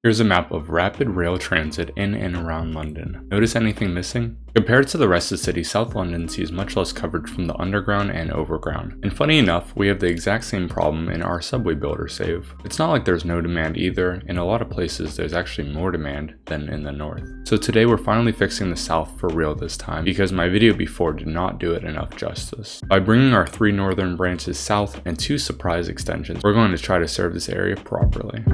Here's a map of rapid rail transit in and around London. Notice anything missing? Compared to the rest of the city, South London sees much less coverage from the underground and overground. And funny enough, we have the exact same problem in our subway builder save. It's not like there's no demand either. In a lot of places, there's actually more demand than in the north. So today we're finally fixing the south for real this time, because my video before did not do it enough justice. By bringing our 3 northern branches south and 2 surprise extensions, we're going to try to serve this area properly.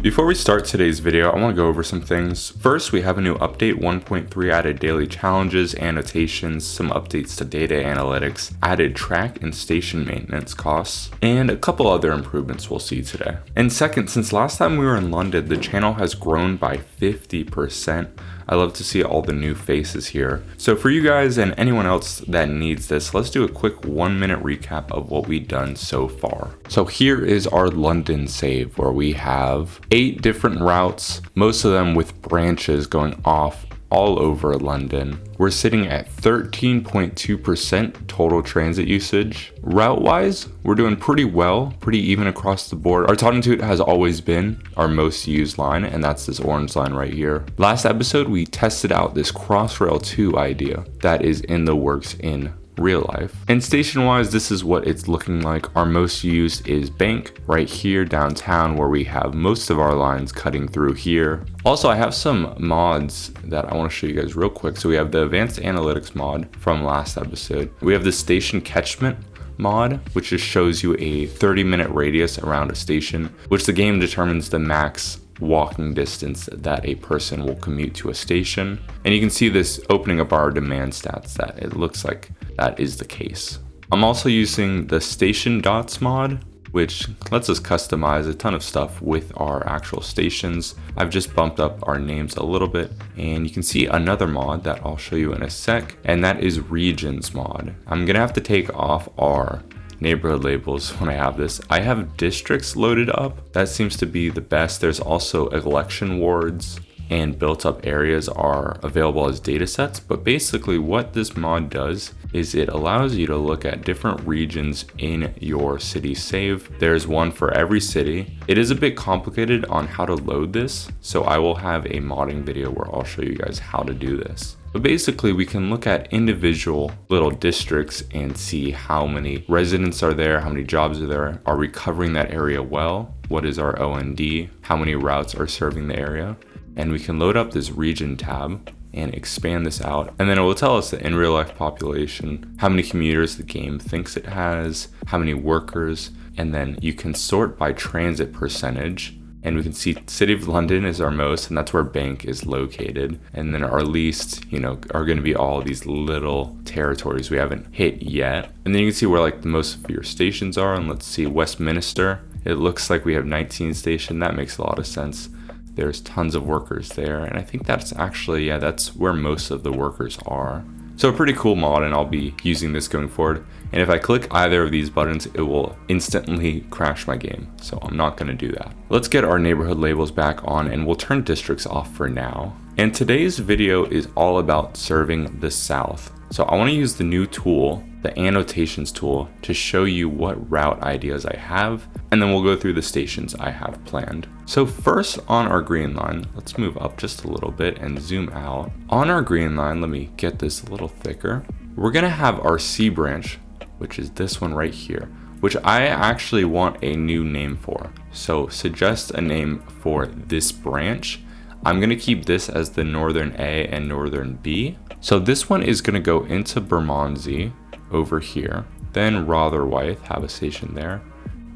Before we start today's video, I want to go over some things. First, we have a new update 1.3 added daily challenges, annotations, some updates to data analytics, added track and station maintenance costs, and a couple other improvements we'll see today. And second, since last time we were in London, the channel has grown by 50%. I love to see all the new faces here. So for you guys and anyone else that needs this, let's do a quick 1-minute recap of what we've done so far. So here is our London save, where we have 8 different routes, most of them with branches going off all over London. We're sitting at 13.2% total transit usage. Route-wise, we're doing pretty well, pretty even across the board. Our Tottenham has always been our most used line, and that's this orange line right here. Last episode, we tested out this Crossrail 2 idea that is in the works in real life. And station wise, this is what it's looking like. Our most used is Bank right here downtown, where we have most of our lines cutting through here. Also, I have some mods that I want to show you guys real quick. So we have the advanced analytics mod from last episode. We have the station catchment mod, which just shows you a 30-minute radius around a station, which the game determines the max walking distance that a person will commute to a station. And you can see this opening up our demand stats that it looks like that is the case. I'm also using the station dots mod, which lets us customize a ton of stuff with our actual stations. I've just bumped up our names a little bit, and you can see another mod that I'll show you in a sec, and that is regions mod. I'm gonna have to take off our neighborhood labels when I have this. I have districts loaded up. That seems to be the best. There's also election wards and built up areas are available as data sets. But basically what this mod does is it allows you to look at different regions in your city save. There's one for every city. It is a bit complicated on how to load this, so I will have a modding video where I'll show you guys how to do this. But basically we can look at individual little districts and see how many residents are there, how many jobs are there, are we covering that area well, what is our OND, how many routes are serving the area. And we can load up this region tab and expand this out. And then it will tell us the in real life population, how many commuters the game thinks it has, how many workers, and then you can sort by transit percentage. And we can see City of London is our most, and that's where Bank is located. And then our least, are going to be all these little territories we haven't hit yet. And then you can see where like the most of your stations are. And let's see, Westminster. It looks like we have 19 stations. That makes a lot of sense. There's tons of workers there. And I think that's actually, that's where most of the workers are. So a pretty cool mod, and I'll be using this going forward. And if I click either of these buttons, it will instantly crash my game. So I'm not gonna do that. Let's get our neighborhood labels back on, and we'll turn districts off for now. And today's video is all about serving the South. So I wanna use the new tool, the annotations tool, to show you what route ideas I have, and then we'll go through the stations I have planned. So first on our green line, let's move up just a little bit and zoom out. On our green line, let me get this a little thicker. We're gonna have our C branch, which is this one right here, which I actually want a new name for. So suggest a name for this branch. I'm gonna keep this as the Northern A and Northern B. So this one is gonna go into Bermondsey over here, then Rotherhithe, have a station there.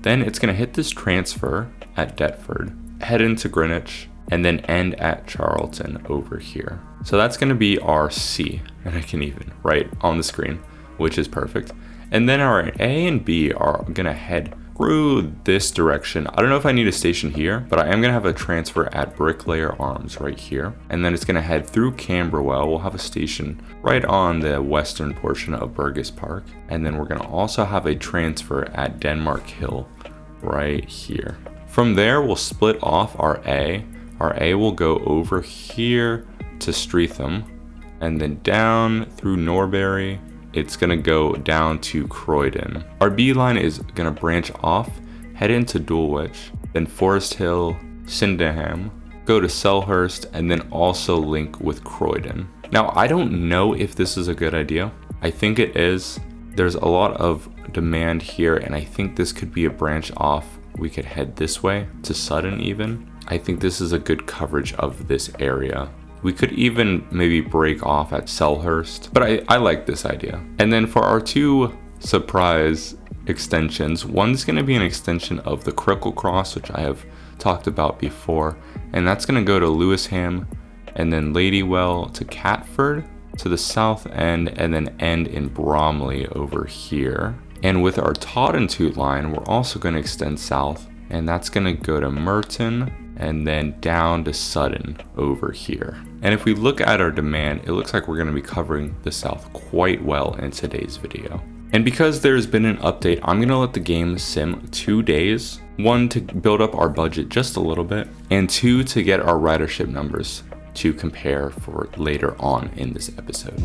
Then it's gonna hit this transfer at Deptford, head into Greenwich, and then end at Charlton over here. So that's gonna be our C, and I can even write on the screen, which is perfect. And then our A and B are gonna head through this direction. I don't know if I need a station here, but I am gonna have a transfer at Bricklayer Arms right here. And then it's gonna head through Camberwell. We'll have a station right on the western portion of Burgess Park. And then we're gonna also have a transfer at Denmark Hill right here. From there, we'll split off our A. Our A will go over here to Streatham, and then down through Norbury. It's gonna go down to Croydon. Our B line is gonna branch off head into Dulwich, then Forest Hill, Sydenham, go to Selhurst, and then also link with Croydon. Now, I don't know if this is a good idea. I think it is. There's a lot of demand here, and I think this could be a branch off. We could head this way to Sutton even. I think this is a good coverage of this area. We could even maybe break off at Selhurst, but I like this idea. And then for our two surprise extensions, one's going to be an extension of the Crickle Cross, which I have talked about before, and that's going to go to Lewisham and then Ladywell to Catford to the south end, and then end in Bromley over here. And with our Tottentoot line, we're also going to extend south, and that's going to go to Merton and then down to Sutton over here. And if we look at our demand, it looks like we're going to be covering the south quite well in today's video. And because there's been an update, I'm going to let the game sim 2 days. 1, to build up our budget just a little bit, and 2, to get our ridership numbers to compare for later on in this episode.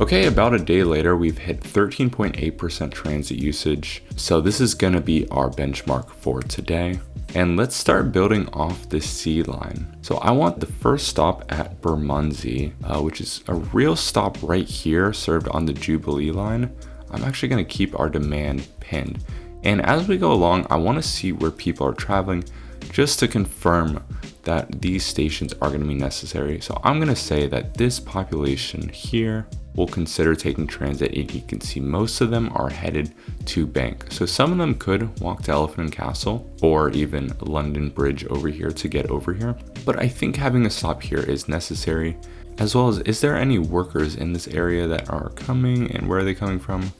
Okay, about a day later, we've hit 13.8% transit usage. So this is gonna be our benchmark for today. And let's start building off the C line. So I want the first stop at Bermondsey, which is a real stop right here, served on the Jubilee line. I'm actually gonna keep our demand pinned. And as we go along, I wanna see where people are traveling just to confirm that these stations are gonna be necessary. So I'm gonna say that this population here will consider taking transit, and you can see most of them are headed to Bank. So some of them could walk to Elephant and Castle or even London Bridge over here to get over here. But I think having a stop here is necessary, as well as, is there any workers in this area that are coming, and where are they coming from?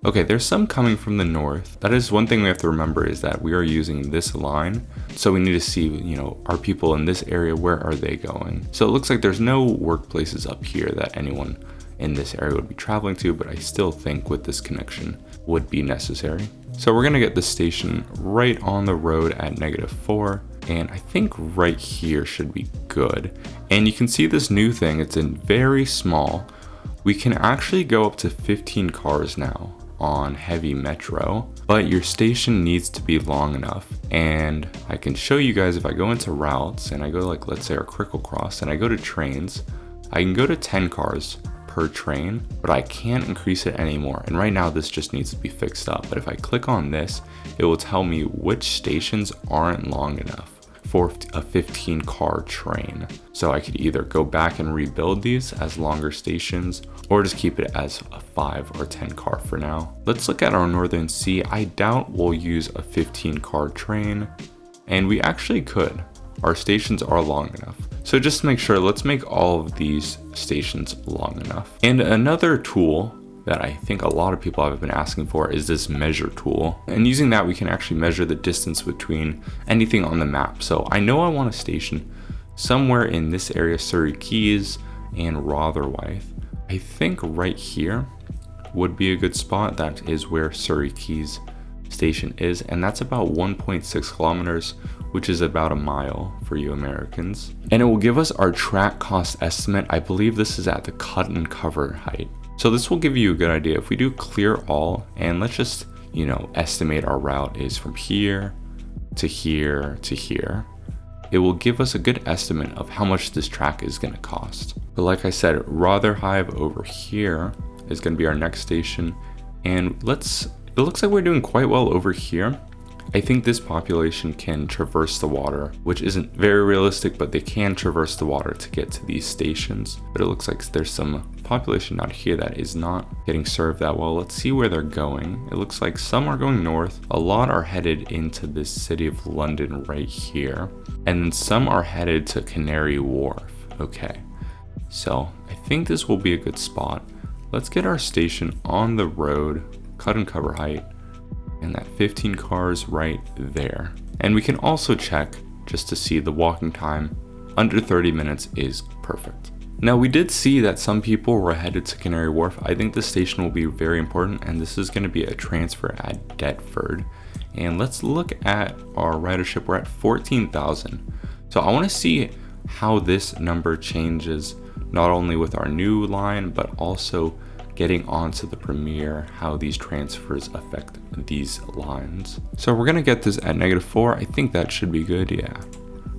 Okay, there's some coming from the north. That is one thing we have to remember, is that we are using this line. So we need to see, are people in this area, where are they going? So it looks like there's no workplaces up here that anyone in this area would be traveling to, but I still think with this connection would be necessary. So we're gonna get the station right on the road at -4, and I think right here should be good. And you can see this new thing, it's in very small. We can actually go up to 15 cars now on heavy metro, but your station needs to be long enough. And I can show you guys, if I go into routes and I go like, let's say our Crickle Cross, and I go to trains, I can go to 10 cars per train, but I can't increase it anymore. And right now this just needs to be fixed up. But if I click on this, it will tell me which stations aren't long enough for a 15 car train. So I could either go back and rebuild these as longer stations, or just keep it as a 5 or 10 car for now. Let's look at our Northern C. I doubt we'll use a 15 car train, and we actually could. Our stations are long enough. So just to make sure, let's make all of these stations long enough. And another tool that I think a lot of people have been asking for is this measure tool. And using that, we can actually measure the distance between anything on the map. So I know I want a station somewhere in this area, Surrey Quays and Rotherhithe. I think right here would be a good spot. That is where Surrey Quays station is, and that's about 1.6 kilometers, which is about a mile for you Americans. And it will give us our track cost estimate. I believe this is at the cut and cover height. So this will give you a good idea. If we do clear all, and let's just, estimate our route is from here to here to here, it will give us a good estimate of how much this track is gonna cost. But like I said, Rotherhithe over here is gonna be our next station. And it looks like we're doing quite well over here. I think this population can traverse the water, which isn't very realistic, but they can traverse the water to get to these stations. But it looks like there's some population out here that is not getting served that well. Let's see where they're going. It looks like some are going north. A lot are headed into this city of London right here. And then some are headed to Canary Wharf. Okay, so I think this will be a good spot. Let's get our station on the road, cut and cover height, and that 15 cars right there. And we can also check just to see the walking time. Under 30 minutes is perfect. Now we did see that some people were headed to Canary Wharf. I think this station will be very important, and this is going to be a transfer at Deptford. And let's look at our ridership. We're at 14,000. So I want to see how this number changes, not only with our new line, but also getting onto the Premiere, how these transfers affect these lines. So we're gonna get this at -4. I think that should be good, yeah.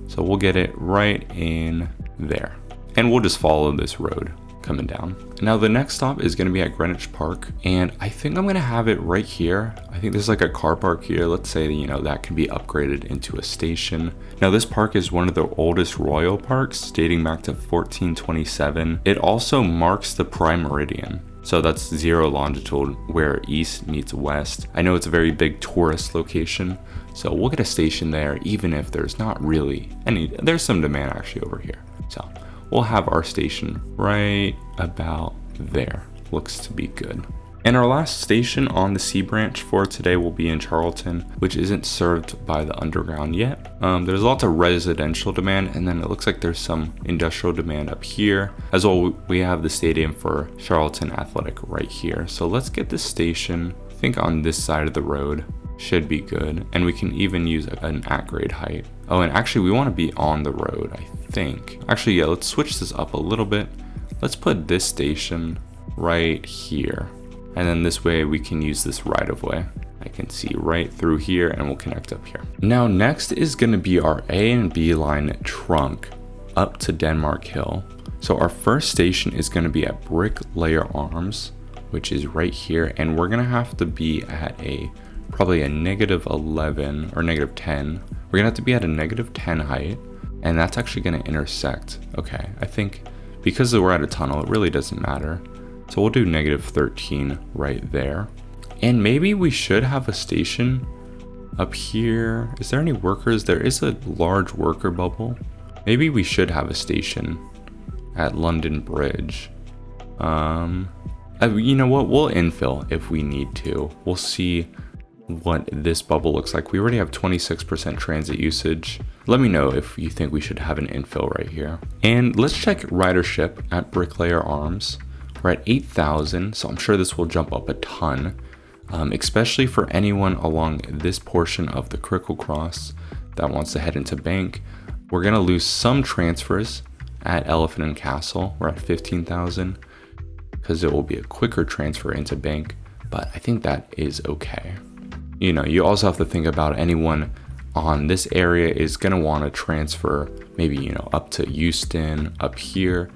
So we'll get it right in there. And we'll just follow this road coming down. Now the next stop is gonna be at Greenwich Park, and I think I'm gonna have it right here. I think there's like a car park here. Let's say, you know, that can be upgraded into a station. Now this park is one of the oldest royal parks, dating back to 1427. It also marks the prime meridian. So that's 0 longitude, where east meets west. I know it's a very big tourist location, so we'll get a station there, even if there's not really any, there's some demand actually over here. So we'll have our station right about there. Looks to be good. And our last station on the C branch for today will be in Charlton, which isn't served by the underground yet. There's lots of residential demand, and then it looks like there's some industrial demand up here. As well, we have the stadium for Charlton Athletic right here. So let's get this station, I think on this side of the road. Should be good. And we can even use an at-grade height. Oh, and actually we want to be on the road, I think. Actually, yeah, let's switch this up a little bit. Let's put this station right here. And then this way we can use this right of way. I can see right through here and we'll connect up here. Now next is gonna be our A and B line trunk up to Denmark Hill. So our first station is gonna be at Bricklayer Arms, which is right here. And we're gonna have to be at probably a -11 or -10. We're gonna have to be at a -10 height. And that's actually gonna intersect. Okay, I think because we're at a tunnel, it really doesn't matter. So we'll do -13 right there. And maybe we should have a station up here. Is there any workers? There is a large worker bubble. Maybe we should have a station at London Bridge. You know what? We'll infill if we need to. We'll see what this bubble looks like. We already have 26% transit usage. Let me know if you think we should have an infill right here. And let's check ridership at Bricklayer Arms. We're at 8,000, so I'm sure this will jump up a ton, especially for anyone along this portion of the Crickle Cross that wants to head into Bank. We're gonna lose some transfers at Elephant and Castle. We're at 15,000 because it will be a quicker transfer into Bank, but I think that is okay. You know, you also have to think about anyone on this area is gonna wanna transfer maybe, you know, up to Euston, up here.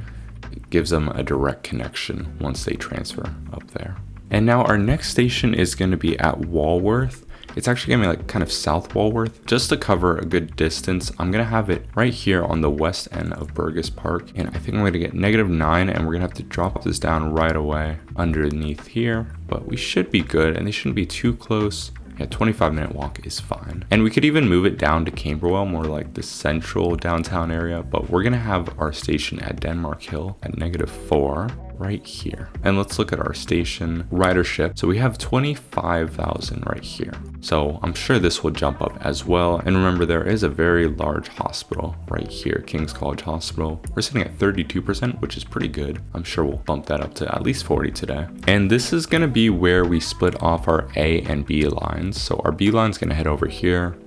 It gives them a direct connection once they transfer up there. And now our next station is going to be at Walworth. It's actually going to be like kind of South Walworth. Just to cover a good distance, I'm going to have it right here on the west end of Burgess Park. And I think I'm going to get -9, and we're going to have to drop this down right away underneath here. But we should be good, and they shouldn't be too close. Yeah, 25-minute walk is fine. And we could even move it down to Camberwell, more like the central downtown area, but we're gonna have our station at Denmark Hill at -4 right here. And let's look at our station ridership. So we have 25,000 right here. So I'm sure this will jump up as well. And remember, there is a very large hospital right here, King's College Hospital. We're sitting at 32%, which is pretty good. I'm sure we'll bump that up to at least 40 today. And this is gonna be where we split off our A and B lines. So our B line's gonna head over here,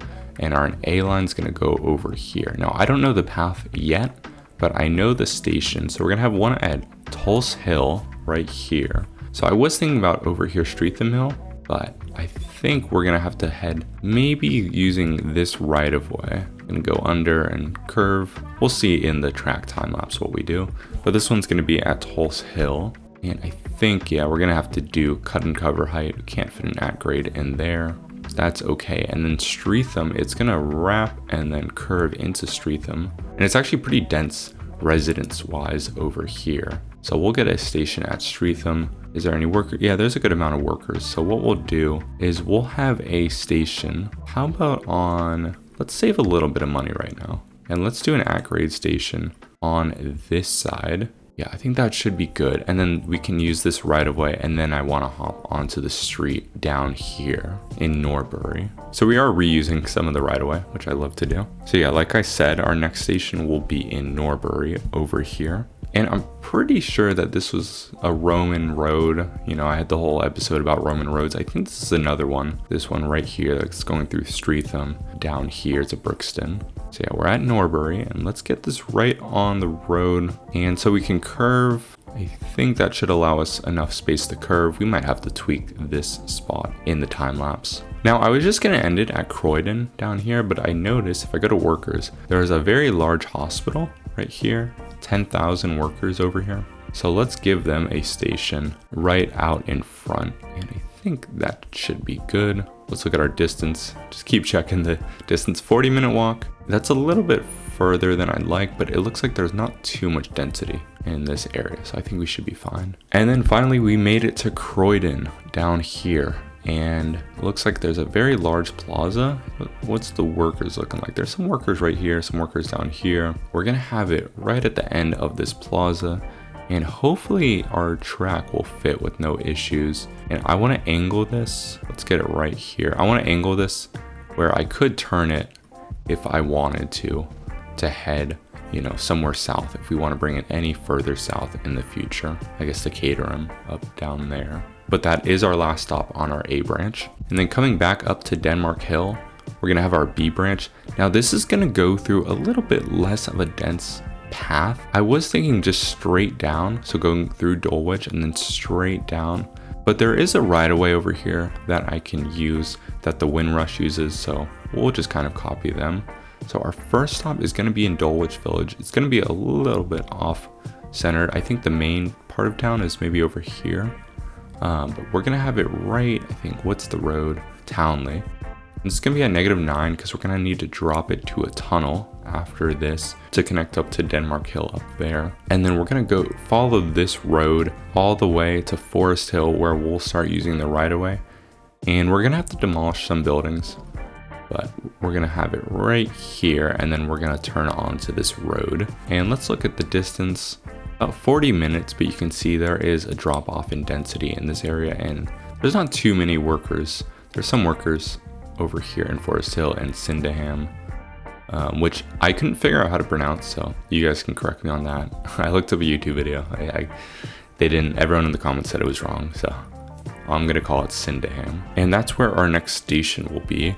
and our A line's gonna go over here. Now, I don't know the path yet, but I know the station. So we're gonna have one at Tulse Hill right here. So I was thinking about over here, Streatham Hill, but I think we're gonna have to head maybe using this right of way and go under and curve. We'll see in the track time lapse what we do, but this one's gonna be at Tulse Hill. And I think, yeah, we're gonna have to do cut and cover height. We can't fit an at grade in there. That's okay. And then Streatham, it's gonna wrap and then curve into Streatham. And it's actually pretty dense residence wise over here. So we'll get a station at Streatham. Is there any worker? Yeah, there's a good amount of workers. So what we'll do is we'll have a station. How about on, let's save a little bit of money right now. And let's do an at-grade station on this side. Yeah, I think that should be good. And then we can use this right away. And then I want to hop onto the street down here in Norbury. So we are reusing some of the right away, which I love to do. So yeah, like I said, our next station will be in Norbury over here. And I'm pretty sure that this was a Roman road. You know, I had the whole episode about Roman roads. I think this is another one. This one right here that's going through Streatham down here to Brixton. So yeah, we're at Norbury, and let's get this right on the road. And so we can curve I think that should allow us enough space to curve. We might have to tweak this spot in the time lapse. Now, I was just gonna end it at Croydon down here, but I noticed if I go to workers, there's a very large hospital right here, 10,000 workers over here. So let's give them a station right out in front. And I think that should be good. Let's look at our distance. Just keep checking the distance. 40-minute walk. That's a little bit further than I'd like, but it looks like there's not too much density in this area. So I think we should be fine. And then finally, we made it to Croydon down here. And it looks like there's a very large plaza. What's the workers looking like? There's some workers right here, some workers down here. We're gonna have it right at the end of this plaza. And hopefully our track will fit with no issues. And I want to angle this. Let's get it right here. I want to angle this where I could turn it if I wanted to head, you know, somewhere south. If we want to bring it any further south in the future, I guess to Caterham up down there. But that is our last stop on our A branch. And then coming back up to Denmark Hill, we're going to have our B branch. Now this is going to go through a little bit less of a dense path. I was thinking just straight down, so going through Dulwich and then straight down, but there is a right of way over here that I can use that the Windrush uses, so we'll just kind of copy them. So our first stop is going to be in Dulwich Village. It's going to be a little bit off centered. I think the main part of town is maybe over here, but we're going to have it right, I think, what's the road? Townley. It's going to be at -9 because we're going to need to drop it to a tunnel after this to connect up to Denmark Hill up there. And then we're going to go follow this road all the way to Forest Hill where we'll start using the right of way. And we're going to have to demolish some buildings, but we're going to have it right here. And then we're going to turn onto this road. And let's look at the distance. About 40 minutes, but you can see there is a drop off in density in this area. And there's not too many workers. There's some workers over here in Forest Hill and Sydenham, which I couldn't figure out how to pronounce, so you guys can correct me on that. I looked up a YouTube video. Everyone in the comments said it was wrong, so I'm gonna call it Sydenham. And that's where our next station will be.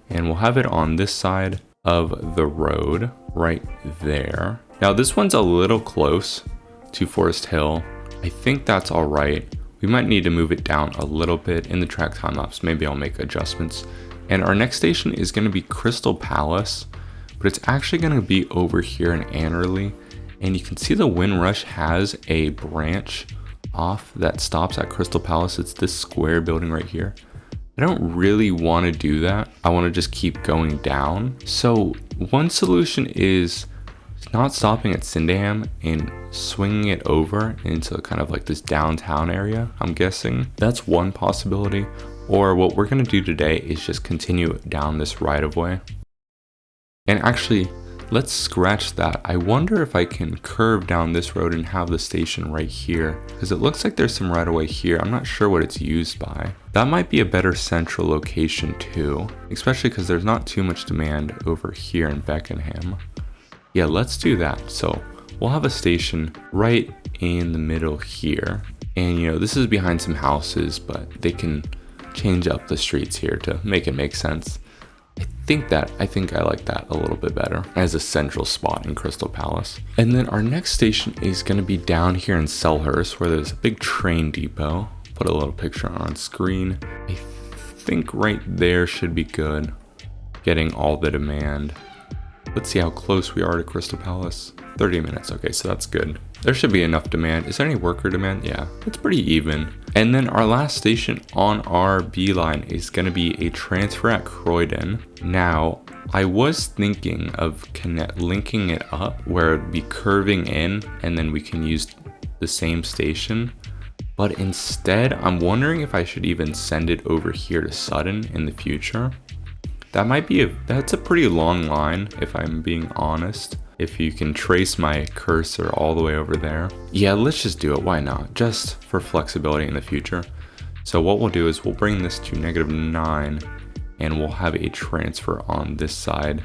And we'll have it on this side of the road, right there. Now this one's a little close to Forest Hill. I think that's all right. We might need to move it down a little bit in the track time lapse. Maybe I'll make adjustments. And our next station is going to be Crystal Palace, but it's actually going to be over here in Annerley. And you can see the Windrush has a branch off that stops at Crystal Palace. It's this square building right here. I don't really want to do that. I want to just keep going down. So one solution is not stopping at Sydenham and swinging it over into kind of like this downtown area, I'm guessing. That's one possibility. Or what we're going to do today is just continue down this right of way. And actually, let's scratch that. I wonder if I can curve down this road and have the station right here, because it looks like there's some right of way here. I'm not sure what it's used by. That might be a better central location too, especially because there's not too much demand over here in Beckenham. Yeah, let's do that. So we'll have a station right in the middle here. And you know, this is behind some houses, but they can change up the streets here to make it make sense. I think I like that a little bit better as a central spot in Crystal Palace. And then our next station is going to be down here in Selhurst, where there's a big train depot. Put a little picture on screen. I think right there should be good, getting all the demand. Let's see how close we are to Crystal Palace. 30 minutes, okay, so that's good. There should be enough demand. Is there any worker demand? Yeah, it's pretty even. And then our last station on our B line is gonna be a transfer at Croydon. Now, I was thinking of linking it up where it'd be curving in and then we can use the same station. But instead, I'm wondering if I should even send it over here to Sutton in the future. That might be that's a pretty long line, if I'm being honest. If you can trace my cursor all the way over there. Yeah, let's just do it, why not? Just for flexibility in the future. So what we'll do is we'll bring this to -9 and we'll have a transfer on this side.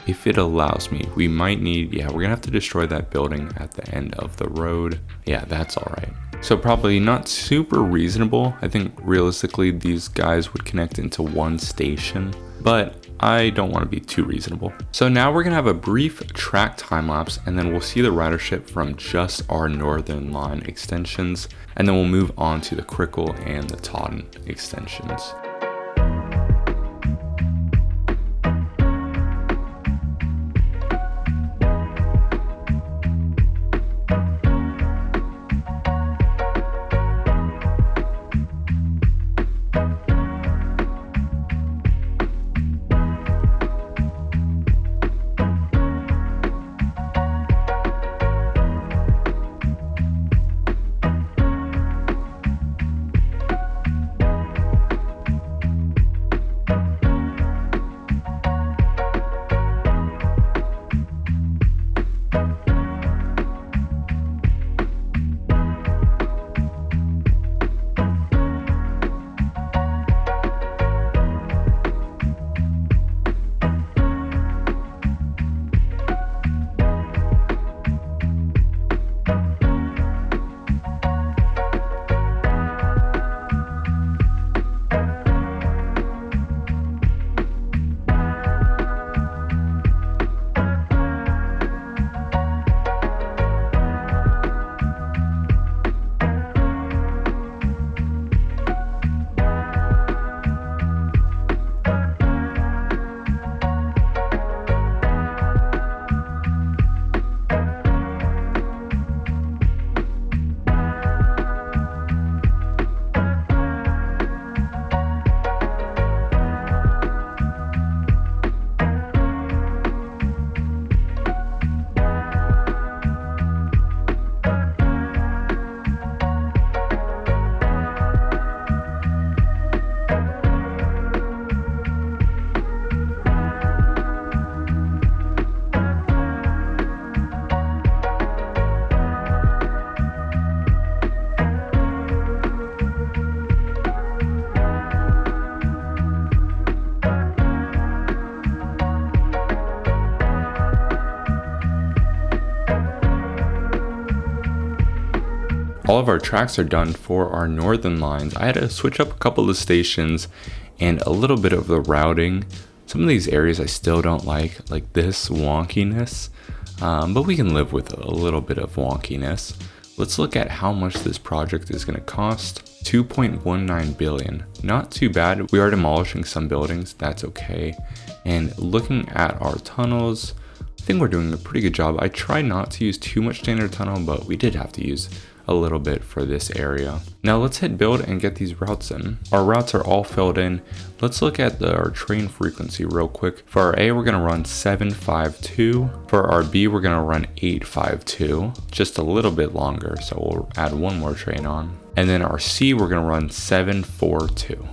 If it allows me, we might need, yeah, we're gonna have to destroy that building at the end of the road. Yeah, that's all right. So probably not super reasonable. I think realistically, these guys would connect into one station, but I don't want to be too reasonable. So now we're gonna have a brief track time lapse, and then we'll see the ridership from just our northern line extensions, and then we'll move on to the Crickle and the Taunton extensions. All of our tracks are done for our northern lines. I had to switch up a couple of stations and a little bit of the routing. Some of these areas I still don't like this wonkiness, but we can live with a little bit of wonkiness. Let's look at how much this project is going to cost. 2.19 billion. Not too bad. We are demolishing some buildings, that's okay. And looking at our tunnels, I think we're doing a pretty good job. I try not to use too much standard tunnel, but we did have to use a little bit for this area. Now let's hit build and get these routes in. Our routes are all filled in. Let's look at our train frequency real quick. For our A, we're gonna run 752. For our B, we're gonna run 852, just a little bit longer. So we'll add one more train on. And then our C, we're gonna run 742.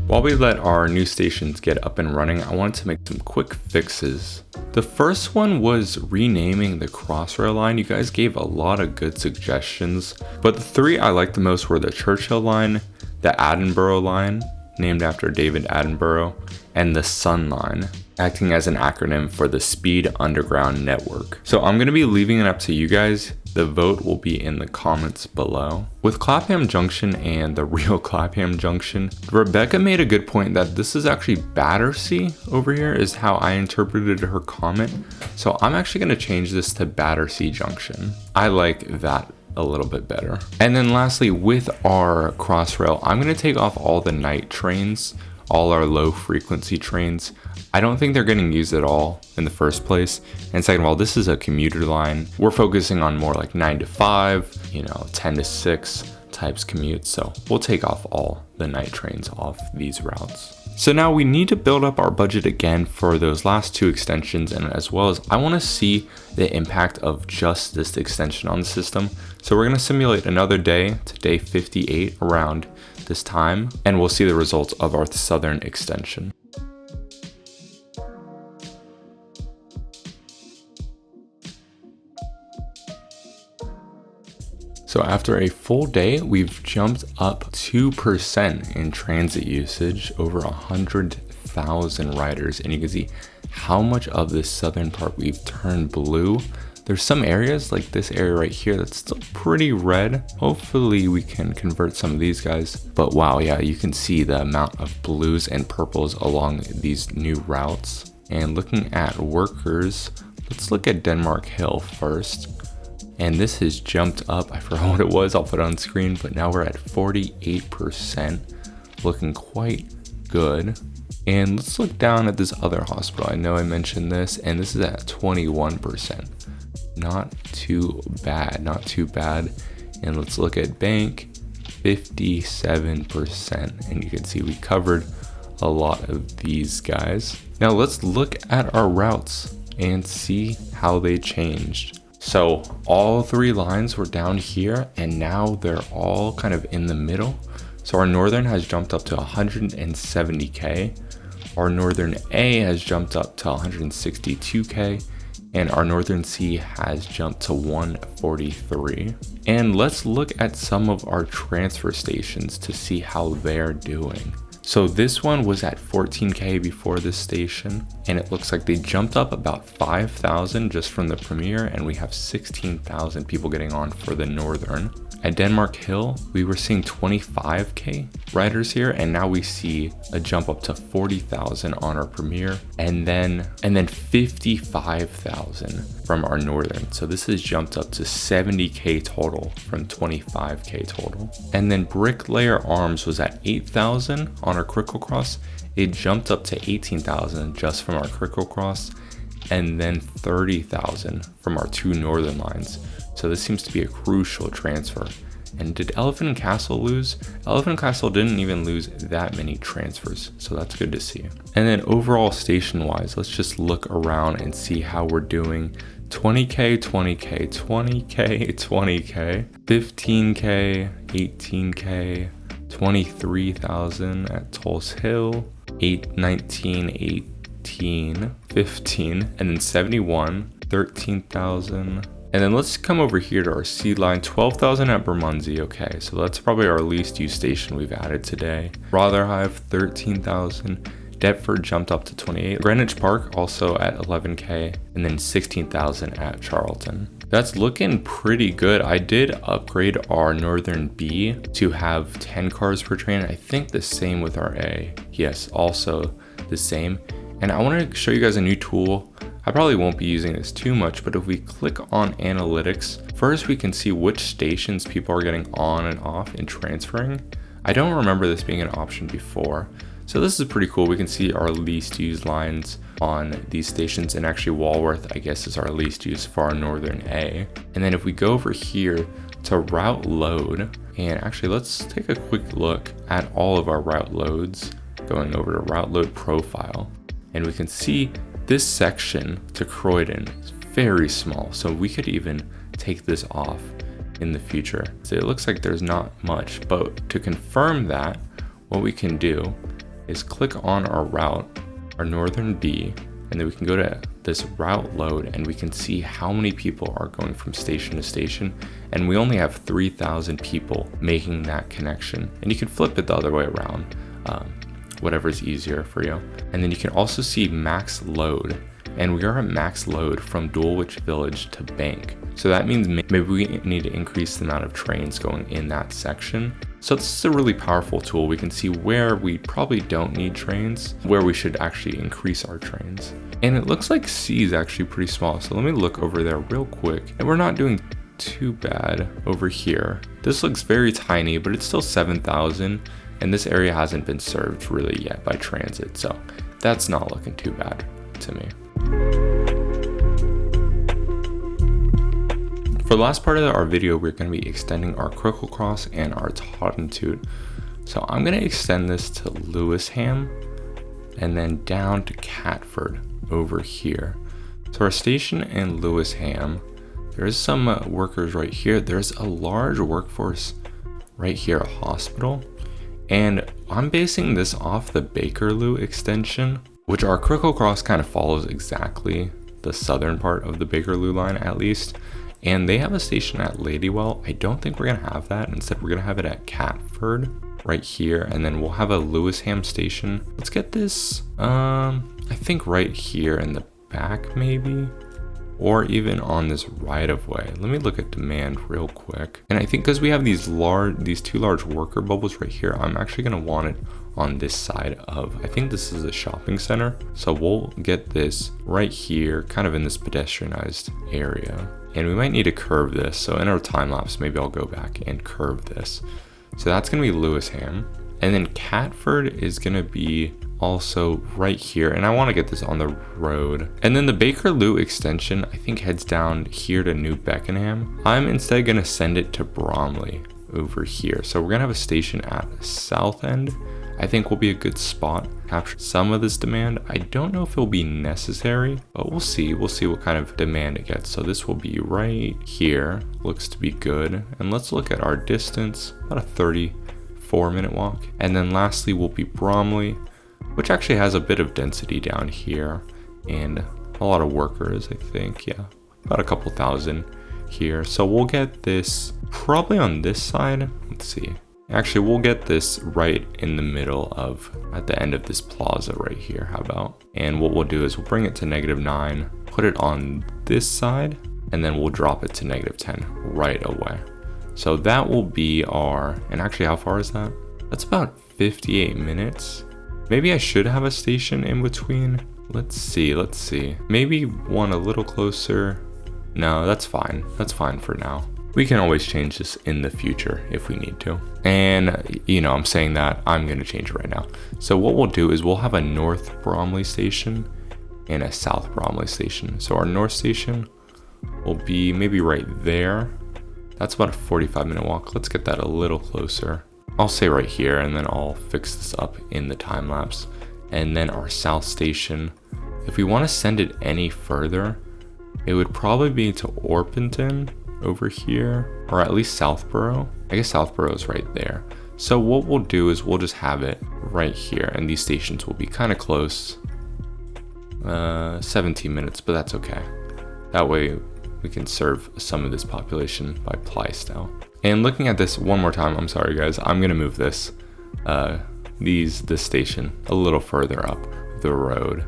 While we let our new stations get up and running, I wanted to make some quick fixes. The first one was renaming the Crossrail line. You guys gave a lot of good suggestions, but the three I liked the most were the Churchill line, the Attenborough line, named after David Attenborough, and the Sun line, acting as an acronym for the Speed Underground Network. So I'm gonna be leaving it up to you guys. The vote will be in the comments below. With Clapham Junction and the real Clapham Junction, Rebecca made a good point that this is actually Battersea over here is how I interpreted her comment. So I'm actually gonna change this to Battersea Junction. I like that a little bit better. And then lastly, with our Crossrail, I'm gonna take off all the night trains, all our low frequency trains. I don't think they're getting used at all in the first place. And second of all, this is a commuter line. We're focusing on more like 9 to 5, 10 to 6 types commutes. So we'll take off all the night trains off these routes. So now we need to build up our budget again for those last two extensions, and as well as I want to see the impact of just this extension on the system. So we're going to simulate another day to day 58 around this time, and we'll see the results of our southern extension. So after a full day, we've jumped up 2% in transit usage, over 100,000 riders, and you can see how much of this southern part we've turned blue. There's some areas like this area right here that's still pretty red. Hopefully we can convert some of these guys. But wow, yeah, you can see the amount of blues and purples along these new routes. And looking at workers, let's look at Denmark Hill first. And this has jumped up. I forgot what it was. I'll put it on screen, but now we're at 48%, looking quite good. And let's look down at this other hospital. I know I mentioned this, and this is at 21%. Not too bad, not too bad. And let's look at bank, 57%. And you can see we covered a lot of these guys. Now let's look at our routes and see how they changed. So all 3 lines were down here, and now they're all kind of in the middle. So our northern has jumped up to 170K. Our northern A has jumped up to 162K. And our northern C has jumped to 143. And let's look at some of our transfer stations to see how they're doing. So this one was at 14K before this station, and it looks like they jumped up about 5,000 just from the premiere, and we have 16,000 people getting on for the northern. At Denmark Hill, we were seeing 25K riders here, and now we see a jump up to 40,000 on our premiere, and then 55,000 from our northern. So this has jumped up to 70K total from 25K total. And then Bricklayer Arms was at 8,000 on our Critical Cross. It jumped up to 18,000 just from our Critical Cross, and then 30,000 from our 2 northern lines. So this seems to be a crucial transfer. And did Elephant and Castle lose? Elephant and Castle didn't even lose that many transfers, so that's good to see. And then overall station wise, let's just look around and see how we're doing. 20K, 20K, 20K, 20K, 15K, 18K, 23,000 at Tulse Hill, 19, 18, 15, and then 71, 13,000. And then let's come over here to our C line, 12,000 at Bermondsey. Okay, so that's probably our least used station we've added today. Rotherhithe, 13,000. Deptford jumped up to 28. Greenwich Park also at 11K, and then 16,000 at Charlton. That's looking pretty good. I did upgrade our Northern B to have 10 cars per train. I think the same with our A. Yes, also the same. And I want to show you guys a new tool. I probably won't be using this too much, but if we click on analytics, first we can see which stations people are getting on and off and transferring. I don't remember this being an option before. So this is pretty cool. We can see our least used lines on these stations, and actually Walworth, I guess, is our least used for our Northern A. And then if we go over here to route load, and actually let's take a quick look at all of our route loads, going over to route load profile, and we can see this section to Croydon is very small, so we could even take this off in the future. So it looks like there's not much, but to confirm that, what we can do is click on our route, our Northern B, and then we can go to this route load, and we can see how many people are going from station to station, and we only have 3,000 people making that connection. And you can flip it the other way around, whatever's easier for you. And then you can also see max load, and we are at max load from Dulwich Village to Bank. So that means maybe we need to increase the amount of trains going in that section. So this is a really powerful tool. We can see where we probably don't need trains, where we should actually increase our trains. And it looks like C is actually pretty small. So let me look over there real quick. And we're not doing too bad over here. This looks very tiny, but it's still 7,000. And this area hasn't been served really yet by transit. So that's not looking too bad to me. For the last part of our video, we're going to be extending our Critical Cross and our Tottentoot. So I'm going to extend this to Lewisham and then down to Catford over here. So our station in Lewisham, there's some workers right here. There's a large workforce right here, a hospital. And I'm basing this off the Bakerloo extension, which our Critical Cross kind of follows exactly the southern part of the Bakerloo line at least. And they have a station at Ladywell. I don't think we're gonna have that. Instead, we're gonna have it at Catford right here. And then we'll have a Lewisham station. Let's get this, I think right here in the back maybe. or even on this right of way. Let me look at demand real quick. And I think because we have these two large worker bubbles right here, I'm actually going to want it on this side of, I think this is a shopping center. So we'll get this right here, kind of in this pedestrianized area. And we might need to curve this. So in our time lapse, maybe I'll go back and curve this. So that's going to be Lewisham. And then Catford is going to be also right here. And I want to get this on the road. And then the Bakerloo extension, I think, heads down here to New Beckenham. I'm instead going to send it to Bromley over here. So we're going to have a station at South End. I think will be a good spot to capture some of this demand. I don't know if it'll be necessary, but we'll see. We'll see what kind of demand it gets. So this will be right here. Looks to be good. And let's look at our distance, about a 34-minute walk. And then lastly will be Bromley, which actually has a bit of density down here and a lot of workers, I think. Yeah, about a couple thousand here. So we'll get this probably on this side. Let's see. Actually, we'll get this right in the middle of, at the end of this plaza right here. How about? And what we'll do is we'll bring it to -9, put it on this side, and then we'll drop it to -10 right away. So that will be our, and actually how far is that? That's about 58 minutes. Maybe I should have a station in between. Let's see. Maybe one a little closer. No, that's fine. That's fine for now. We can always change this in the future if we need to. And, you know, I'm saying that, I'm going to change it right now. So what we'll do is we'll have a North Bromley station and a South Bromley station. So our North station will be maybe right there. That's about a 45-minute walk. Let's get that a little closer. I'll say right here, and then I'll fix this up in the time lapse. And then our South station, if we want to send it any further, it would probably be to Orpington over here, or at least Southborough. I guess Southborough is right there. So what we'll do is we'll just have it right here, and these stations will be kind of close. 17 minutes, but that's okay. That way we can serve some of this population by Plaistow. And looking at this one more time, I'm sorry guys, I'm gonna move this this station a little further up the road.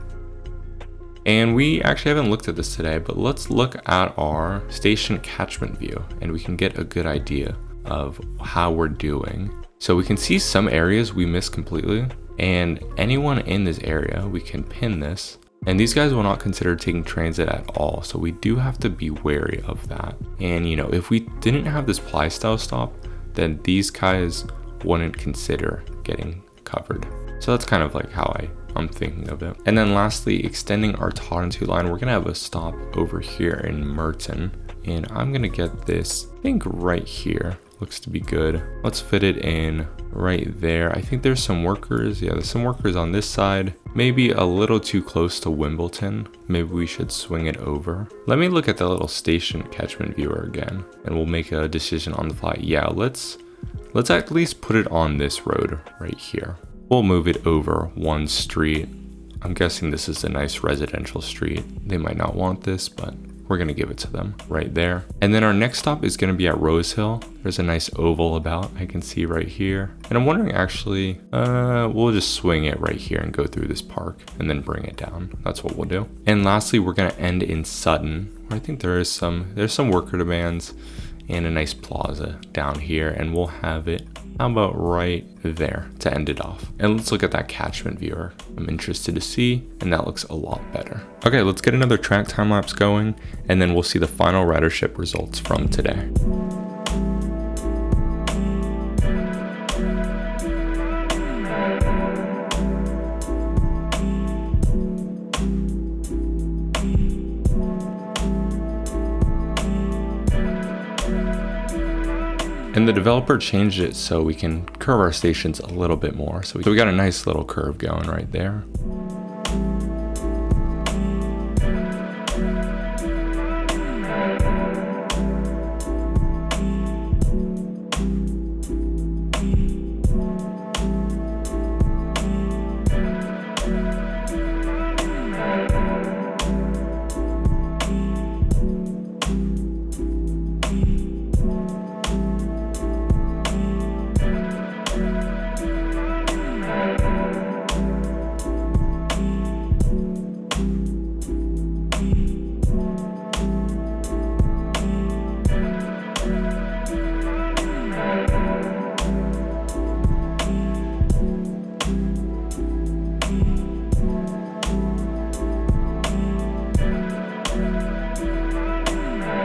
And we actually haven't looked at this today, but let's look at our station catchment view and we can get a good idea of how we're doing. So we can see some areas we missed completely, and anyone in this area, we can pin this. And these guys will not consider taking transit at all, so we do have to be wary of that. And you know, if we didn't have this Plaistow stop, then these guys wouldn't consider getting covered. So that's kind of like how I'm thinking of it. And then lastly, extending our Tottenham line, we're gonna have a stop over here in Merton. And I'm gonna get this, I think right here. Looks to be good. Let's fit it in right there. I think there's some workers. Yeah, there's some workers on this side. Maybe a little too close to Wimbledon. Maybe we should swing it over. Let me look at the little station catchment viewer again, and we'll make a decision on the fly. Yeah, let's at least put it on this road right here. We'll move it over one street. I'm guessing this is a nice residential street. They might not want this, but we're gonna give it to them right there. And then our next stop is gonna be at Rosehill. There's a nice oval about, I can see right here. And I'm wondering actually, we'll just swing it right here and go through this park and then bring it down. That's what we'll do. And lastly, we're gonna end in Sutton, where I think there's some worker demands and a nice plaza down here, and we'll have it, how about right there to end it off. And let's look at that catchment viewer. I'm interested to see, and that looks a lot better. Okay, let's get another track time lapse going, and then we'll see the final ridership results from today. And the developer changed it so we can curve our stations a little bit more. So we got a nice little curve going right there.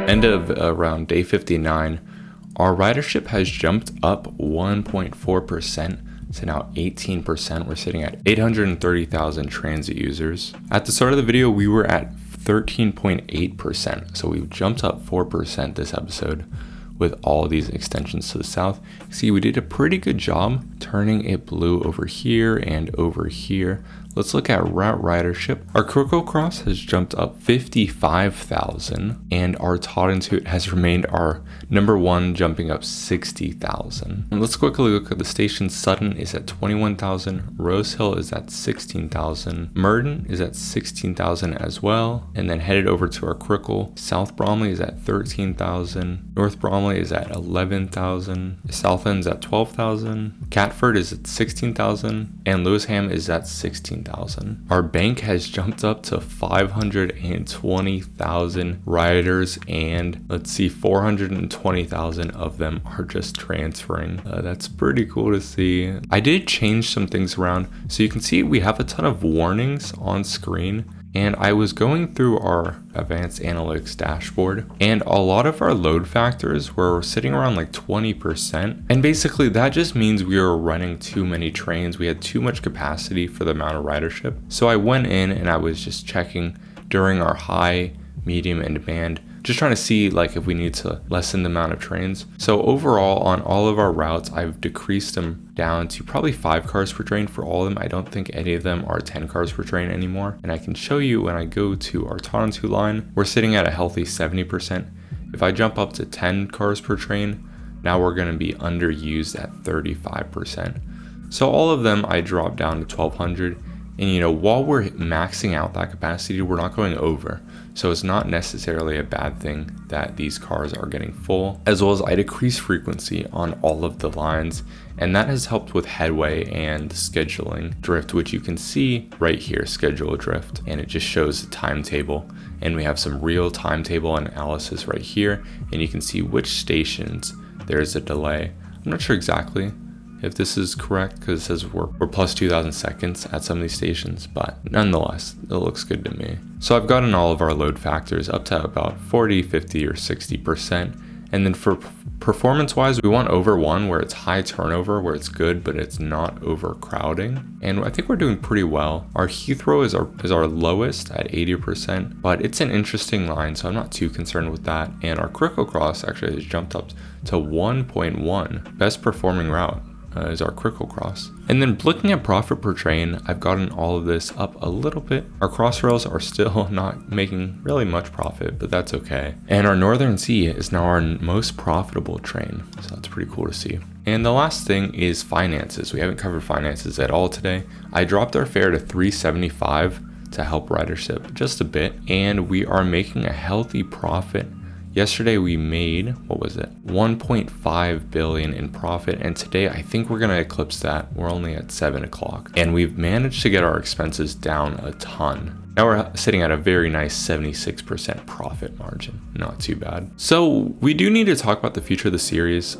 End of around day 59, our ridership has jumped up 1.4% to now 18%. We're sitting at 830,000 transit users. At the start of the video, we were at 13.8%. So we've jumped up 4% this episode with all these extensions to the south. See, we did a pretty good job turning it blue over here and over here. Let's look at route ridership. Our Croco Cross has jumped up 55,000 and our Todd has remained our number one, jumping up 60,000. And let's quickly look at the station. Sutton is at 21,000. Rose Hill is at 16,000. Murden is at 16,000 as well. And then headed over to our Crickle. South Bromley is at 13,000. North Bromley is at 11,000. South End's at 12,000. Catford is at 16,000. And Lewisham is at 16,000. Our bank has jumped up to 520,000 riders, and let's see, 420,000 of them are just transferring. That's pretty cool to see. I did change some things around, so you can see we have a ton of warnings on screen. And I was going through our advanced analytics dashboard, and a lot of our load factors were sitting around like 20%. And basically that just means we were running too many trains. We had too much capacity for the amount of ridership. So I went in and I was just checking during our high, medium, and demand, just trying to see like if we need to lessen the amount of trains. So overall on all of our routes, I've decreased them down to probably 5 cars per train for all of them. I don't think any of them are 10 cars per train anymore. And I can show you when I go to our Toronto line, we're sitting at a healthy 70%. If I jump up to 10 cars per train, now we're gonna be underused at 35%. So all of them I dropped down to 1,200. And you know, while we're maxing out that capacity, we're not going over. So it's not necessarily a bad thing that these cars are getting full, as well as I decrease frequency on all of the lines. And that has helped with headway and scheduling drift, which you can see right here, schedule drift. And it just shows the timetable. And we have some real timetable analysis right here. And you can see which stations there's a delay. I'm not sure exactly if this is correct, because it says we're plus 2,000 seconds at some of these stations, but nonetheless, it looks good to me. So I've gotten all of our load factors up to about 40, 50, or 60%. And then for performance wise, we want over 1 where it's high turnover, where it's good, but it's not overcrowding. And I think we're doing pretty well. Our Heathrow is our lowest at 80%, but it's an interesting line, so I'm not too concerned with that. And our Crickle Cross actually has jumped up to 1.1, best performing route. Is our Crickle Cross. And then looking at profit per train, I've gotten all of this up a little bit. Our Crossrails are still not making really much profit, but that's okay. And our Northern Sea is now our most profitable train, so that's pretty cool to see. And the last thing is finances. We haven't covered finances at all today. I dropped our fare to $3.75 to help ridership just a bit, and we are making a healthy profit. Yesterday we made, what was it? 1.5 billion in profit. And today I think we're gonna eclipse that. We're only at 7 o'clock. And we've managed to get our expenses down a ton. Now we're sitting at a very nice 76% profit margin. Not too bad. So we do need to talk about the future of the series.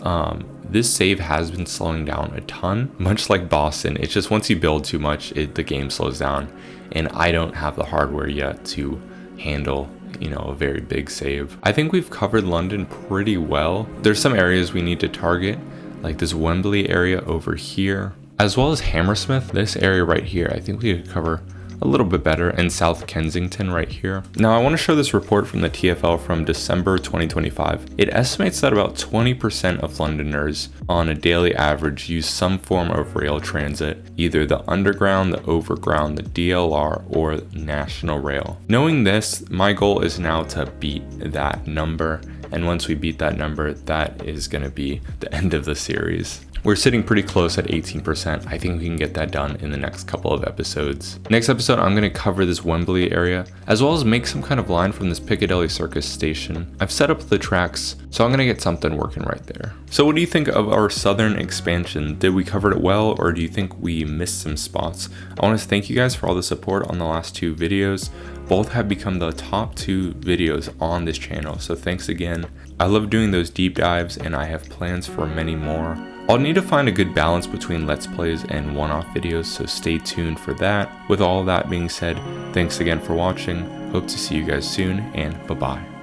This save has been slowing down a ton, much like Boston. It's just once you build too much, the game slows down. And I don't have the hardware yet to handle a very big save. I think we've covered London pretty well. There's some areas we need to target, like this Wembley area over here, as well as Hammersmith. This area right here, I think we could cover a little bit better, and South Kensington right here. Now I want to show this report from the TfL from December 2025. It estimates that about 20% of Londoners on a daily average use some form of rail transit, either the underground, the overground, the DLR, or National Rail. Knowing this, my goal is now to beat that number. And once we beat that number, that is going to be the end of the series. We're sitting pretty close at 18%. I think we can get that done in the next couple of episodes. Next episode, I'm gonna cover this Wembley area, as well as make some kind of line from this Piccadilly Circus station. I've set up the tracks, so I'm gonna get something working right there. So what do you think of our southern expansion? Did we cover it well, or do you think we missed some spots? I wanna thank you guys for all the support on the last 2 videos. Both have become the top 2 videos on this channel, so thanks again. I love doing those deep dives, and I have plans for many more. I'll need to find a good balance between Let's Plays and one-off videos, so stay tuned for that. With all that being said, thanks again for watching. Hope to see you guys soon, and bye-bye.